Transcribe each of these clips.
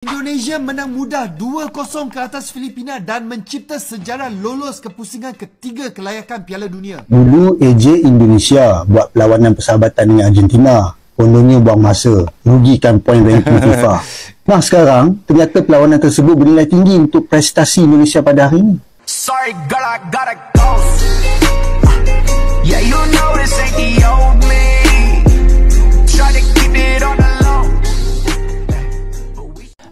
Indonesia menang mudah 2-0 ke atas Filipina dan mencipta sejarah lolos ke pusingan ketiga kelayakan Piala Dunia. Dulu AJ Indonesia buat perlawanan persahabatan dengan Argentina. Kononnya buang masa, rugikan poin ranking FIFA. Nah sekarang, ternyata perlawanan tersebut bernilai tinggi untuk prestasi Indonesia pada hari ini. Sorry girl, I gotta go. Yeah, you know this ain't the old me. Try to keep it on the low.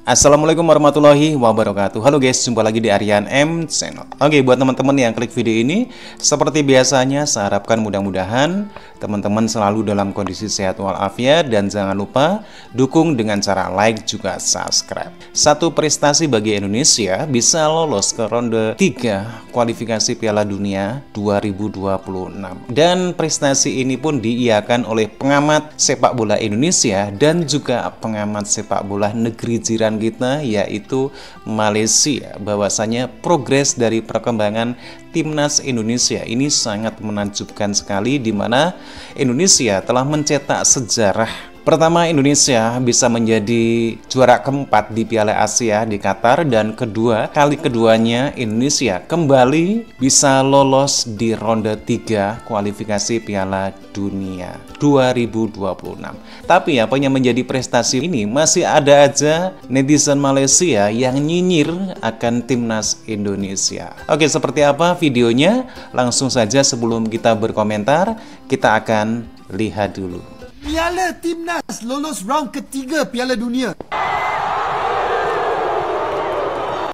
Assalamualaikum warahmatullahi wabarakatuh. Halo guys, jumpa lagi di Aryan M Channel. Oke, buat teman-teman yang klik video ini, seperti biasanya saya harapkan mudah-mudahan teman-teman selalu dalam kondisi sehat walafiat, dan jangan lupa dukung dengan cara like juga subscribe. Satu prestasi bagi Indonesia bisa lolos ke ronde 3 kualifikasi Piala Dunia 2026. Dan prestasi ini pun diiakan oleh pengamat sepak bola Indonesia dan juga pengamat sepak bola negeri jiran kita, yaitu Malaysia, bahwasanya progres dari perkembangan timnas Indonesia ini sangat menakjubkan sekali, di mana Indonesia telah mencetak sejarah. Pertama, Indonesia bisa menjadi juara keempat di Piala Asia di Qatar, dan keduanya Indonesia kembali bisa lolos di ronde 3 kualifikasi Piala Dunia 2026. Tapi apa yang menjadi prestasi ini, masih ada aja netizen Malaysia yang nyinyir akan timnas Indonesia. Oke, seperti apa videonya? Langsung saja sebelum kita berkomentar, kita akan lihat dulu. Piala Timnas lolos round ketiga Piala Dunia.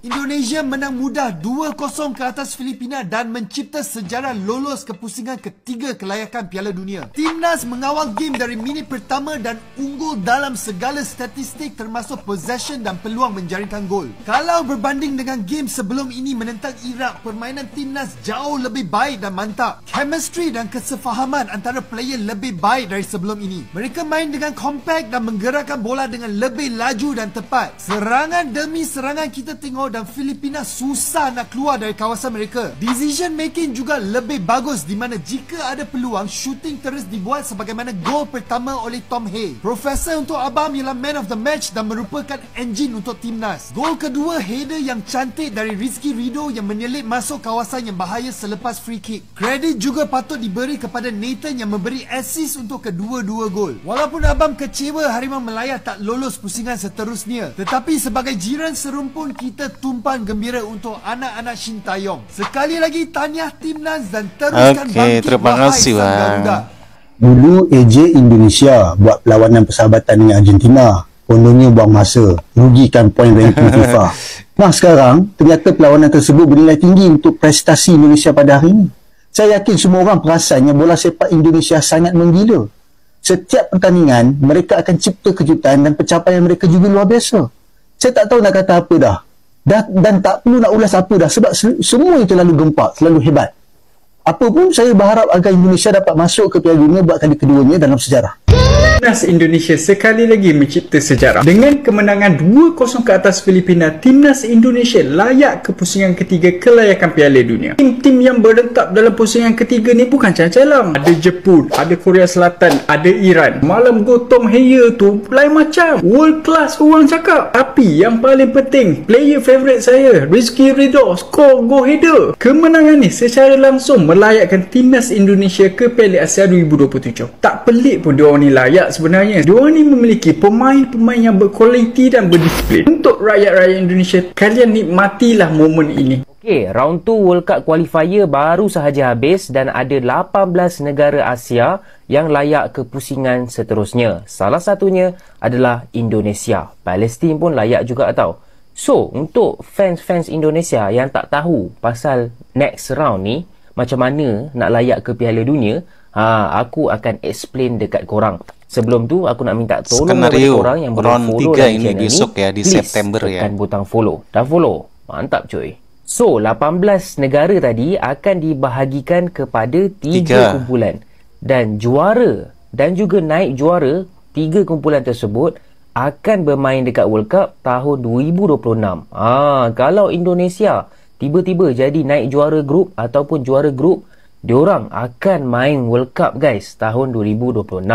Indonesia menang mudah 2-0 ke atas Filipina dan mencipta sejarah lolos ke pusingan ketiga kelayakan Piala Dunia. Timnas mengawal game dari minit pertama dan unggul dalam segala statistik termasuk possession dan peluang menjaringkan gol. Kalau berbanding dengan game sebelum ini menentang Iraq, permainan Timnas jauh lebih baik dan mantap. Chemistry dan kesefahaman antara player lebih baik dari sebelum ini. Mereka main dengan compact dan menggerakkan bola dengan lebih laju dan tepat. Serangan demi serangan kita tengok, dan Filipina susah nak keluar dari kawasan mereka. Decision making juga lebih bagus, di mana jika ada peluang, shooting terus dibuat, sebagaimana gol pertama oleh Tom Hay. Profesor untuk Abam ialah man of the match dan merupakan engine untuk timnas. Gol kedua header yang cantik dari Rizky Ridho yang menyelip masuk kawasan yang bahaya selepas free kick. Kredit juga patut diberi kepada Nathan yang memberi assist untuk kedua-dua gol. Walaupun Abam kecewa Harimau Melaya tak lolos pusingan seterusnya, tetapi sebagai jiran serumpun, kita tumpuan gembira untuk anak-anak Shin Taeyong. Sekali lagi tahniah timnas dan teruskan bangkit terima kasih, Sang Garuda. Dulu AJ Indonesia buat perlawanan persahabatan dengan Argentina. Kononnya buang masa, rugikan poin ranking FIFA. Nah sekarang, ternyata perlawanan tersebut bernilai tinggi untuk prestasi Indonesia pada hari ini. Saya yakin semua orang perasannya bola sepak Indonesia sangat menggila. Setiap pertandingan, mereka akan cipta kejutan dan pencapaian mereka juga luar biasa. Saya tak tahu nak kata apa dah. Dan tak perlu nak ulas apa dah, sebab semua itu terlalu gempak, terlalu hebat. Apa pun saya berharap agar Indonesia dapat masuk ke Piala Dunia buat kali keduanya dalam sejarah. Timnas Indonesia sekali lagi mencipta sejarah. Dengan kemenangan 2-0 ke atas Filipina, Timnas Indonesia layak ke pusingan ketiga kelayakan Piala Dunia. Tim-tim yang berentak dalam pusingan ketiga ni bukan calang-calang. Ada Jepun, ada Korea Selatan, ada Iran. Malam go Tom Hayer tu lain macam, world class orang cakap. Tapi yang paling penting, player favourite saya, Rizky Ridho, score go header. Kemenangan ni secara langsung melayakkan Timnas Indonesia ke Piala Asia 2027. Tak pelik pun diorang ni layak sebenarnya. Diorang ni memiliki pemain-pemain yang berkualiti dan berdisiplin. Untuk rakyat-rakyat Indonesia, kalian nikmatilah momen ini. Okey, round 2 World Cup qualifier baru sahaja habis dan ada 18 negara Asia yang layak ke pusingan seterusnya. Salah satunya adalah Indonesia. Palestin pun layak juga tau. So, untuk fans-fans Indonesia yang tak tahu pasal next round ni, macam mana nak layak ke Piala Dunia, aku akan explain dekat korang. Sebelum tu aku nak minta tolong kepada korang yang belum follow dalam channel ni, besok ya, di September ya. tekan butang follow. Dah follow? Mantap cuy. So 18 negara tadi akan dibahagikan kepada 3 kumpulan, dan juara dan juga naik juara 3 kumpulan tersebut akan bermain dekat World Cup tahun 2026. Kalau Indonesia tiba-tiba jadi naik juara grup ataupun juara grup, diorang akan main World Cup guys tahun 2026.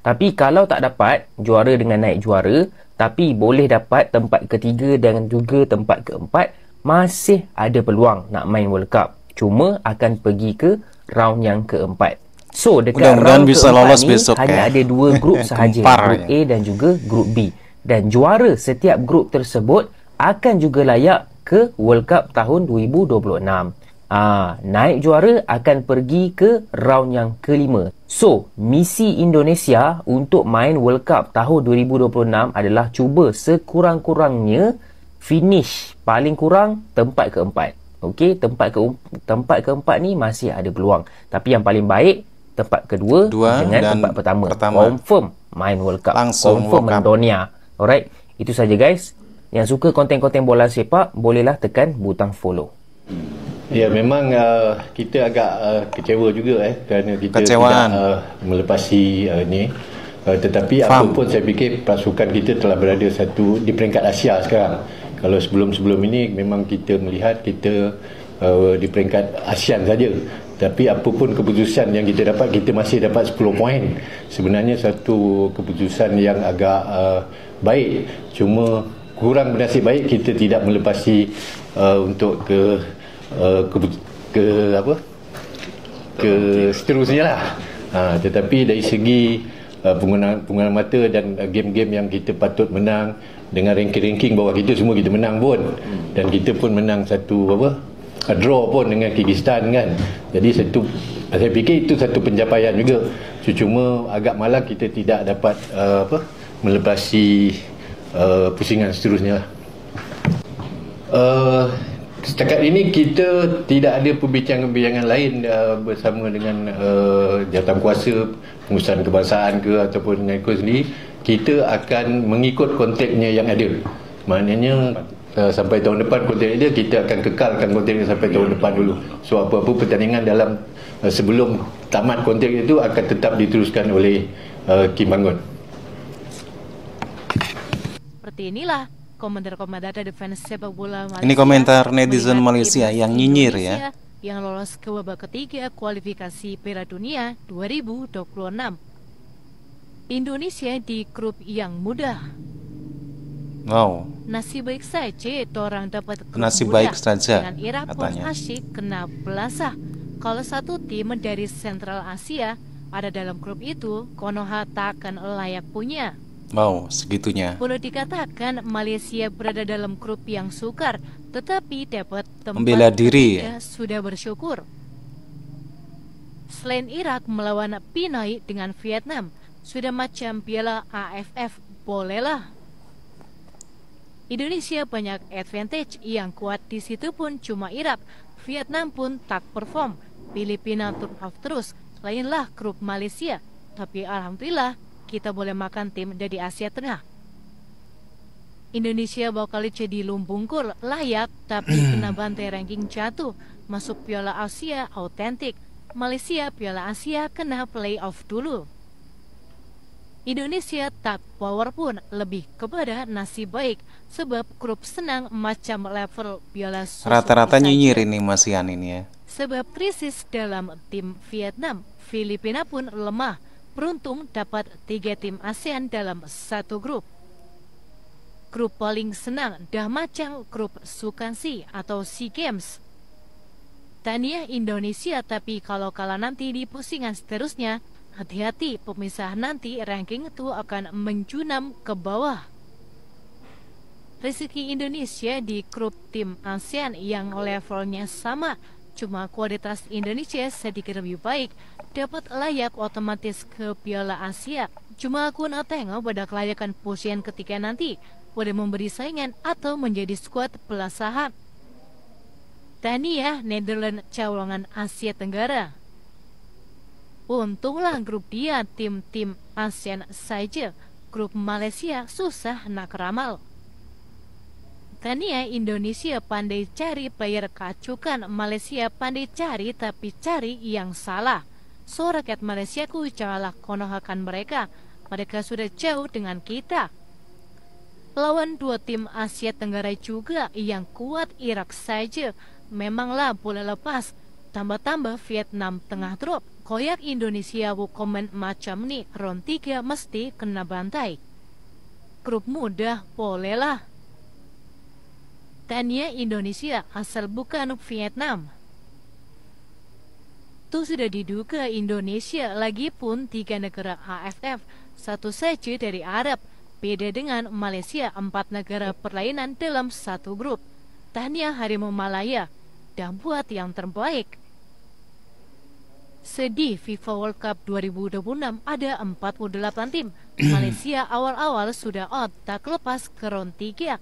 Tapi kalau tak dapat juara dengan naik juara, Tapi boleh dapat tempat ketiga dan juga tempat keempat, masih ada peluang nak main World Cup. Cuma akan pergi ke round yang keempat. So dekat round bisa keempat lolos ni besok, hanya ada 2 grup sahaja, grup A dan juga grup B. Dan juara setiap grup tersebut akan juga layak ke World Cup tahun 2026. Naik juara akan pergi ke round yang kelima. So, misi Indonesia untuk main World Cup tahun 2026 adalah cuba sekurang-kurangnya finish paling kurang tempat keempat. Okey, tempat keempat ni masih ada peluang. Tapi yang paling baik tempat kedua dengan tempat pertama. Confirm main World Cup. Langsung confirm mendunia. Alright, itu saja guys. Yang suka konten-konten bola sepak, bolehlah tekan butang follow. Ya, memang kita agak kecewa juga kerana kita Kecewaan. tidak melepasi ni. Tetapi apapun saya fikir pasukan kita telah berada di peringkat Asia sekarang. Kalau sebelum-sebelum ini memang kita melihat kita di peringkat ASEAN saja. Tapi apapun keputusan yang kita dapat, kita masih dapat 10 poin. Sebenarnya satu keputusan yang agak baik. Cuma kurang bernasib baik kita tidak melepasi untuk ke seterusnya lah. Tetapi dari segi penggunaan mata dan game-game yang kita patut menang dengan ranking-ranking bawah kita, semua kita menang pun. Dan kita pun menang satu draw pun dengan Kyrgyzstan kan. Jadi saya fikir itu satu pencapaian juga. Cuma agak malang kita tidak dapat melepasi pusingan seterusnya lah. Setakat ini kita tidak ada perbincangan-perbincangan lain bersama dengan jawatankuasa pengurusan kebangsaan ke ataupun dengan ikut sendiri. Kita akan mengikut konteknya yang ada. Maknanya sampai tahun depan kontek dia, kita akan kekalkan konteknya sampai tahun depan dulu. So apa-apa pertandingan dalam sebelum tamat kontek itu akan tetap diteruskan oleh Kim Bangun. Seperti inilah komentar-komentar defense sepak bola Malaysia. Ini komentar netizen Malaysia yang nyinyir ya. Yang lolos ke babak ketiga kualifikasi Piala Dunia 2026. Indonesia di grup yang mudah. Wow. Nasib baik saja orang dapat grup Nasib mudah. baik saja, Dengan Irak pun katanya. asyik kena belasah. Kalau satu tim dari Sentral Asia ada dalam grup itu, Konoha tak akan layak punya. Wow, segitunya. Boleh dikatakan Malaysia berada dalam grup yang sukar, tetapi dapat tempat Membela diri. ketiga sudah bersyukur. Selain Irak melawan Pinai dengan Vietnam, sudah macam Piala AFF, bolehlah. Indonesia banyak advantage, yang kuat di situ pun cuma Irak. Vietnam pun tak perform. Filipina turn off terus. Lainlah grup Malaysia. Tapi alhamdulillah kita boleh makan tim dari Asia Tengah. Indonesia bakal jadi lumbungkul layak, tapi kena bantai ranking jatuh. Masuk Piala Asia autentik. Malaysia Piala Asia kena playoff dulu. Indonesia tak power pun, lebih kepada nasib baik, sebab grup senang macam level Piala Suzuki Rata-rata saja. nyinyir ini Mas Ian ini ya. Sebab krisis dalam tim Vietnam, Filipina pun lemah. Beruntung dapat 3 tim ASEAN dalam satu grup. Grup paling senang dah macam grup Sukansi atau SEA Games. Tahniah Indonesia, tapi kalau kalah nanti di pusingan seterusnya, hati-hati, pemisah nanti ranking itu akan menjunam ke bawah. Rezeki Indonesia di grup tim ASEAN yang levelnya sama, cuma kualitas Indonesia sedikit lebih baik, dapat layak otomatis ke Piala Asia. Cuma aku nak tengok pada kelayakan pusingan ketiga nanti, boleh memberi saingan atau menjadi skuad pelasahan. Tahniah Netherlands cawangan Asia Tenggara. Untunglah grup dia tim-tim ASEAN saja. Grup Malaysia susah nak ramal. Tahniah Indonesia pandai cari player kacukan. Malaysia pandai cari tapi cari yang salah. So rakyat Malaysia ku janganlah konohakan mereka. Mereka sudah jauh dengan kita. Lawan 2 tim Asia Tenggara juga yang kuat Irak saja. Memanglah boleh lepas. Tambah-tambah Vietnam tengah drop. Koyak Indonesia komen macam ni, round 3 mesti kena bantai. grup mudah bolehlah. Tania Indonesia asal bukan Vietnam. Itu sudah diduga Indonesia, lagi pun 3 negara AFF, satu saja dari Arab. Beda dengan Malaysia, 4 negara perlainan dalam satu grup. Tania Harimau Malaya dan buat yang terbaik. Sedih, FIFA World Cup 2026 ada 48 tim. Malaysia awal-awal sudah out, tak lepas ke round 3.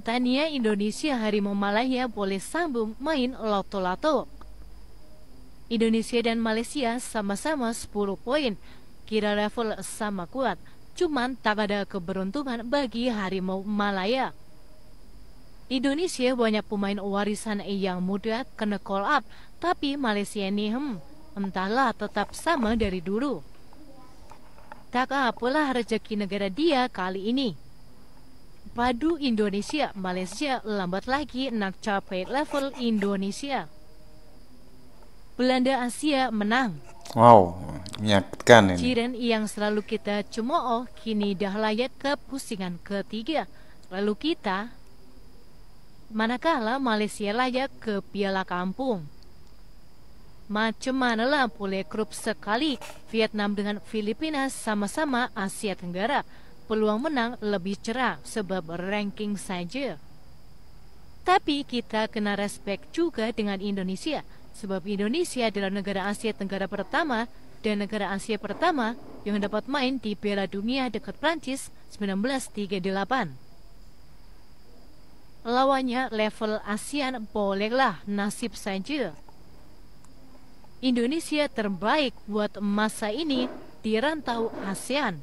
Tania Indonesia Harimau Malaya boleh sambung main lato-lato. Indonesia dan Malaysia sama-sama 10 poin. Kira level sama kuat, cuman tak ada keberuntungan bagi Harimau Malaya. Indonesia banyak pemain warisan yang muda kena call up, tapi Malaysia ini entahlah tetap sama dari dulu. Tak apalah rezeki negara dia kali ini. Padu Indonesia, Malaysia lambat lagi nak capai level Indonesia. Belanda Asia menang. Wow, menyakitkan ini. Jiran yang selalu kita cemooh kini dah layak ke pusingan ketiga. Lalu kita, manakala Malaysia layak ke Piala Kampung. Macam manalah boleh grup sekali. Vietnam dengan Filipina sama-sama Asia Tenggara. Peluang menang lebih cerah sebab ranking saja. Tapi kita kena respect juga dengan Indonesia, sebab Indonesia adalah negara Asia Tenggara pertama dan negara Asia pertama yang dapat main di Piala Dunia dekat Prancis 1938. Lawannya level ASEAN, bolehlah nasib saja. Indonesia terbaik buat masa ini di rantau ASEAN.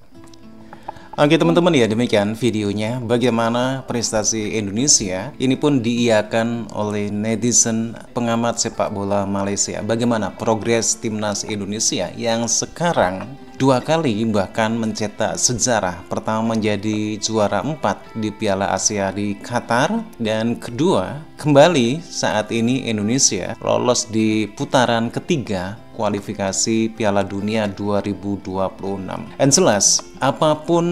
Oke teman-teman ya, demikian videonya bagaimana prestasi Indonesia ini pun diiakan oleh netizen pengamat sepak bola Malaysia. Bagaimana progres timnas Indonesia yang sekarang 2 kali bahkan mencetak sejarah. Pertama menjadi juara 4 di Piala Asia di Qatar, dan kedua kembali saat ini Indonesia lolos di putaran ketiga kualifikasi Piala Dunia 2026. Dan jelas, apapun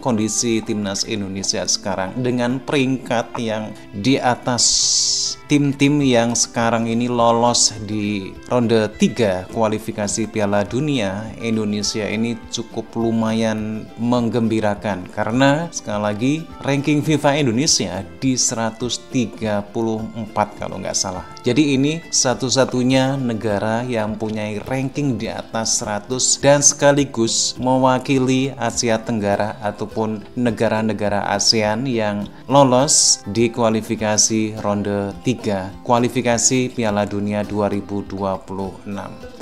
kondisi timnas Indonesia sekarang dengan peringkat yang di atas tim-tim yang sekarang ini lolos di ronde 3 kualifikasi Piala Dunia, Indonesia ini cukup lumayan menggembirakan karena sekali lagi ranking FIFA Indonesia di 134 kalau nggak salah. Jadi ini satu-satunya negara yang punya ranking di atas 100 dan sekaligus mewakili Asia Tenggara ataupun negara-negara ASEAN yang lolos di kualifikasi ronde 3 kualifikasi Piala Dunia 2026.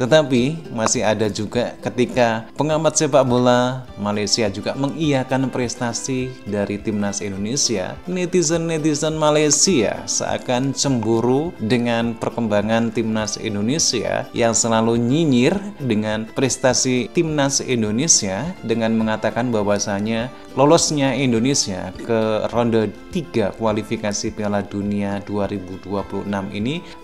Tetapi masih ada juga ketika pengamat sepak bola Malaysia juga mengiyakan prestasi dari timnas Indonesia, netizen-netizen Malaysia seakan cemburu dengan perkembangan timnas Indonesia yang selalu nyinyir dengan prestasi timnas Indonesia dengan mengatakan bahwasanya lolosnya Indonesia ke ronde 3 kualifikasi Piala Dunia 2026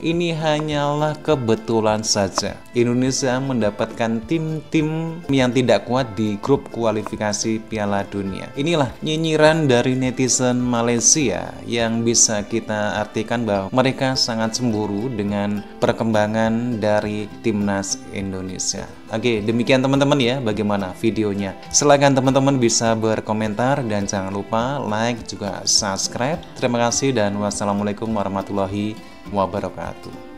ini hanyalah kebetulan saja. Indonesia mendapatkan tim-tim yang tidak kuat di grup kualifikasi Piala Dunia. Inilah nyinyiran dari netizen Malaysia yang bisa kita artikan bahwa mereka sangat cemburu dengan perkembangan dari timnas Indonesia. Oke, demikian teman-teman ya, bagaimana videonya. Silakan teman-teman bisa berkomentar dan jangan lupa like juga subscribe. Terima kasih dan wassalamualaikum warahmatullahi wabarakatuh.